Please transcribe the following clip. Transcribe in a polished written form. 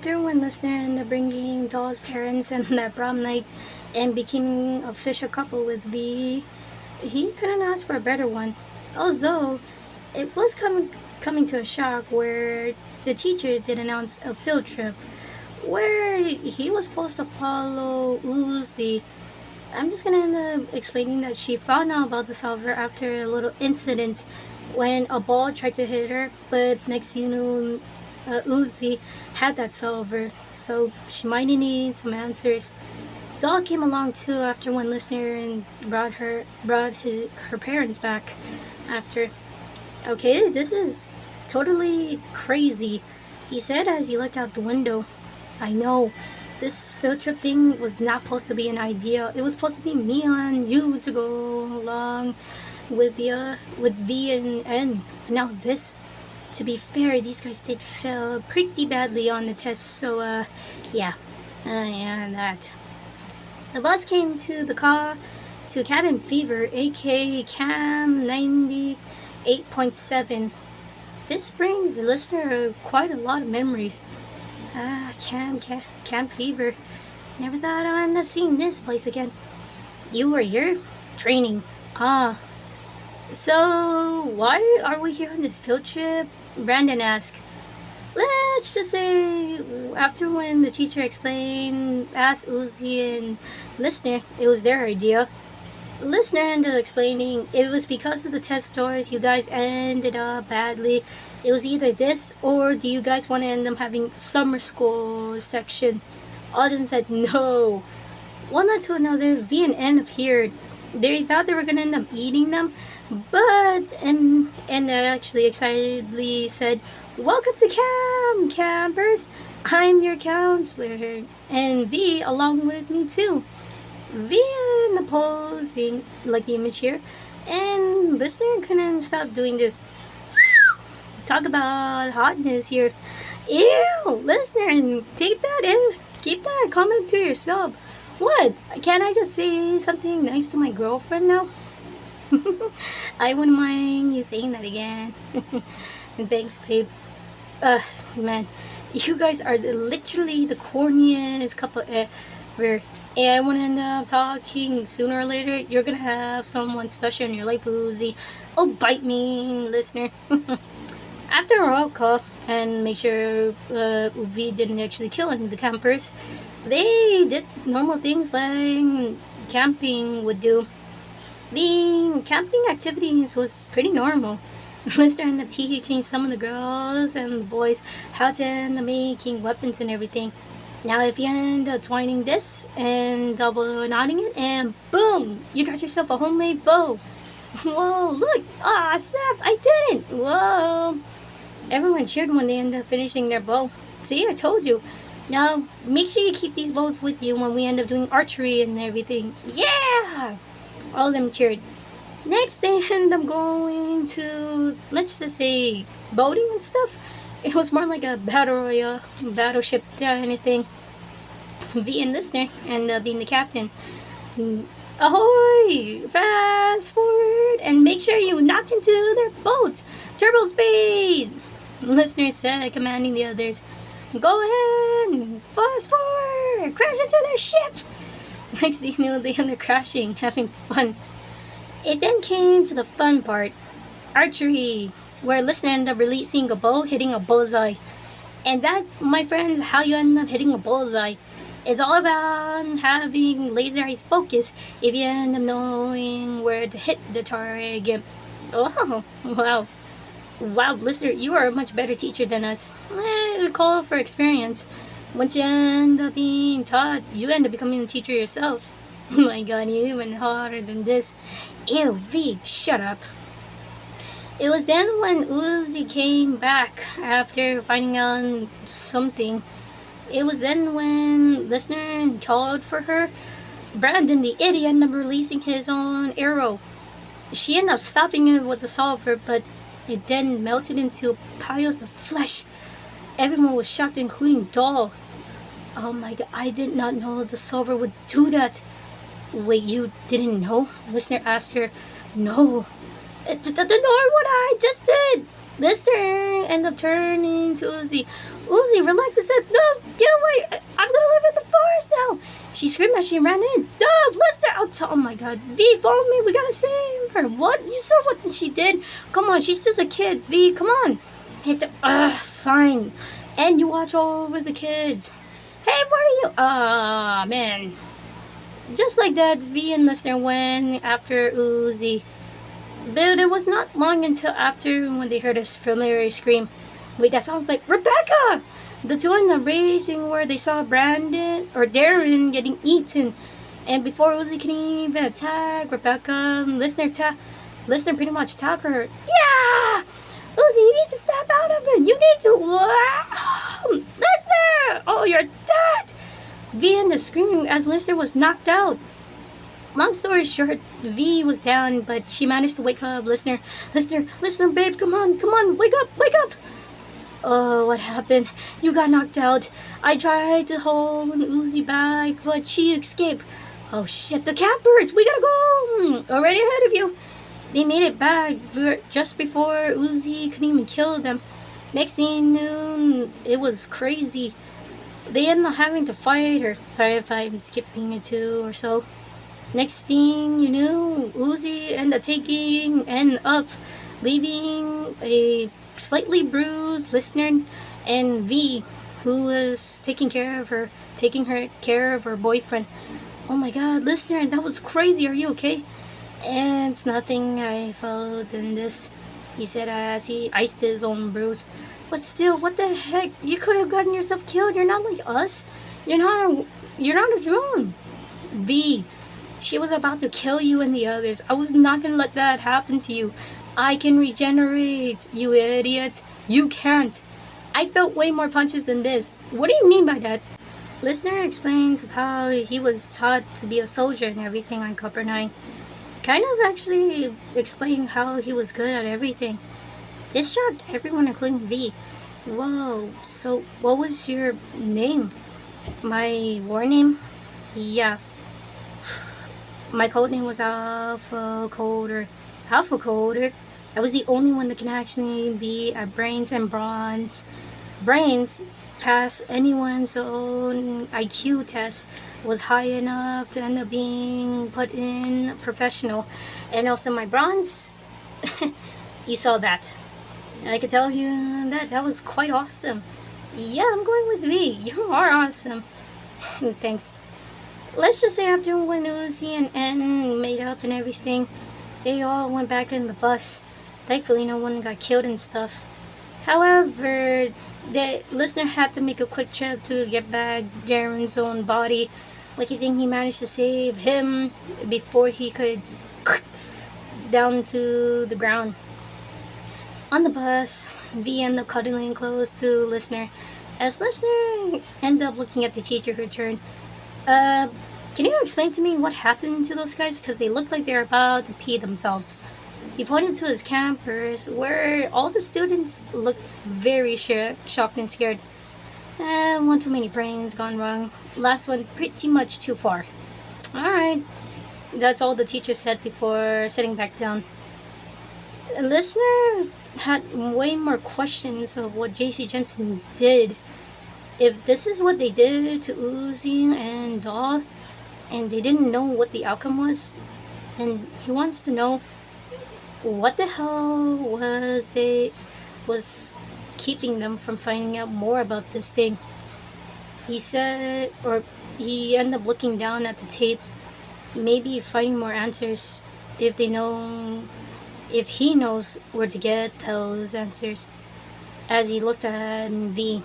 after when listener ended up bringing Doll's parents and that prom night and becoming an official couple with V, he couldn't ask for a better one. Although it was coming to a shock where the teacher did announce a field trip where he was supposed to follow Uzi. I'm just gonna end up explaining that she found out about the solver after a little incident when a ball tried to hit her, but next thing you know, Uzi had that solver, so she might need some answers. Doll came along too after one listener and brought her parents back after. Okay, this is totally crazy, he said as he looked out the window. I know. This field trip thing was not supposed to be an idea. It was supposed to be me and you to go along with V and N. Now this. To be fair, these guys did fail pretty badly on the test, so yeah. Yeah, that. The bus came to Cabin Fever, aka Cam 98.7. This brings the listener quite a lot of memories. Camp Fever. Never thought I'd end up seeing this place again. You were here? Training. So, why are we here on this field trip? Brandon asked. Let's just say, after when the teacher asked Uzi and Listener, it was their idea. Listener ended up explaining it was because of the test scores you guys ended up badly. It was either this or do you guys want to end up having summer school section? Alden said no. One led to another, V and N appeared. They thought they were going to end up eating them, but and actually excitedly said, "Welcome to camp, campers. I'm your counselor, and V along with me too." V in the posing like the image here, and listener couldn't stop doing this. Talk about hotness here. Ew, listener, take that in. Keep that comment to yourself. What? Can't I just say something nice to my girlfriend now? I wouldn't mind you saying that again. Thanks, babe. Man, you guys are literally the corniest couple ever. And I want to end up talking sooner or later. You're gonna have someone special in your life, Uzi. Oh, bite me, listener. After a roll call and make sure V didn't actually kill any of the campers, they did normal things like camping would do. The camping activities was pretty normal. Lister ended up teaching some of the girls and the boys how to end up making weapons and everything. Now if you end up twining this and double knotting it and boom, you got yourself a homemade bow. Whoa, look! Ah, snap! I did it! Whoa! Everyone cheered when they ended up finishing their bow. See, I told you. Now, make sure you keep these bows with you when we end up doing archery and everything. Yeah! All of them cheered. Next, they end up going to, let's just say, boating and stuff. It was more like a battleship than anything. V and Listener and being the captain. Ahoy! Fast forward and make sure you knock into their boats. Turbo speed! Listener said, commanding the others. Go ahead! Fast forward! Crash into their ship! Next thing you know, they end up crashing, having fun. It then came to the fun part. Archery, where Listener ended up releasing a bow, hitting a bullseye. And that, my friends, how you end up hitting a bullseye. It's all about having laser eyes focus if you end up knowing where to hit the target. Oh, wow. Wow, listener, you are a much better teacher than us. It'll call for experience. Once you end up being taught, you end up becoming a teacher yourself. Oh my god, you even harder than this. Ew, V, shut up. It was then when Uzi came back after finding out something. It was then when Listener called for her. Brandon, the idiot, ended up releasing his own arrow. She ended up stopping it with the solver, but it then melted into piles of flesh. Everyone was shocked, including Doll. Oh my god, I did not know the solver would do that. Wait, you didn't know? Listener asked her. No. Nor what I just did. Listener ended up turning to Uzi. Uzi, relax. I said, no, get away. I'm gonna live in the forest now. She screamed as she ran in. Dub, Lester, oh my god. V, follow me. We gotta save her. What? You saw what she did? Come on, she's just a kid. V, come on. Fine. And you watch over the kids. Hey, what are you? Man. Just like that, V and Listener went after Uzi. But it was not long until after when they heard a familiar scream. Wait, that sounds like Rebecca! The two in the racing where they saw Brandon or Darren getting eaten. And before Uzi can even attack Rebecca, Listener pretty much attacked her. Yeah! Uzi, you need to snap out of it! You need to... Listener! Oh, you're dead! V ended screaming as Listener was knocked out. Long story short, V was down, but she managed to wake up Listener, babe, come on, wake up! Oh, what happened? You got knocked out. I tried to hold Uzi back, but she escaped. Oh shit, the campers! We gotta go! Already ahead of you. They made it back just before Uzi couldn't even kill them. Next thing you knew, it was crazy. They ended up having to fight her. Sorry if I'm skipping it too or so. Next thing you knew, Uzi ended up leaving a slightly bruised Listener and V, who was taking care of her boyfriend. Oh my god, Listener, that was crazy. Are you okay? And it's nothing. I felt in this, he said as he iced his own bruise. But still, what the heck? You could have gotten yourself killed. You're not like us. You're not a drone. V, she was about to kill you and the others. I was not gonna let that happen to you. I can regenerate, you idiot. You can't. I felt way more punches than this. What do you mean by that? Listener explains how he was taught to be a soldier and everything on Copper 9. Kind of actually explaining how he was good at everything. This shocked everyone including V. Whoa, so what was your name? My war name? Yeah. My code name was Alpha Coder. Alpha Coder? I was the only one that can actually be at Brains and Bronze. Brains pass anyone's own IQ test, was high enough to end up being put in professional. And also my Bronze, you saw that. I could tell you that was quite awesome. Yeah, I'm going with V. You are awesome. Thanks. Let's just say after when Uzi and N made up and everything, they all went back in the bus. Thankfully, no one got killed and stuff. However, the Listener had to make a quick trip to get back Darren's own body. Lucky thing he managed to save him before he could down to the ground. On the bus, V ended up cuddling close to Listener, as Listener ended up looking at the teacher who turned. Can you explain to me what happened to those guys? Because they looked like they were about to pee themselves. He pointed to his campers, where all the students looked very shocked and scared. One too many brains gone wrong. Last one pretty much too far. Alright. That's all the teacher said before sitting back down. Listener had way more questions of what JC Jensen did. If this is what they did to Uzi and Daw, and they didn't know what the outcome was, and he wants to know what the hell was keeping them from finding out more about this thing. He said, or he ended up looking down at the tape, maybe finding more answers if he knows where to get those answers. As he looked at V,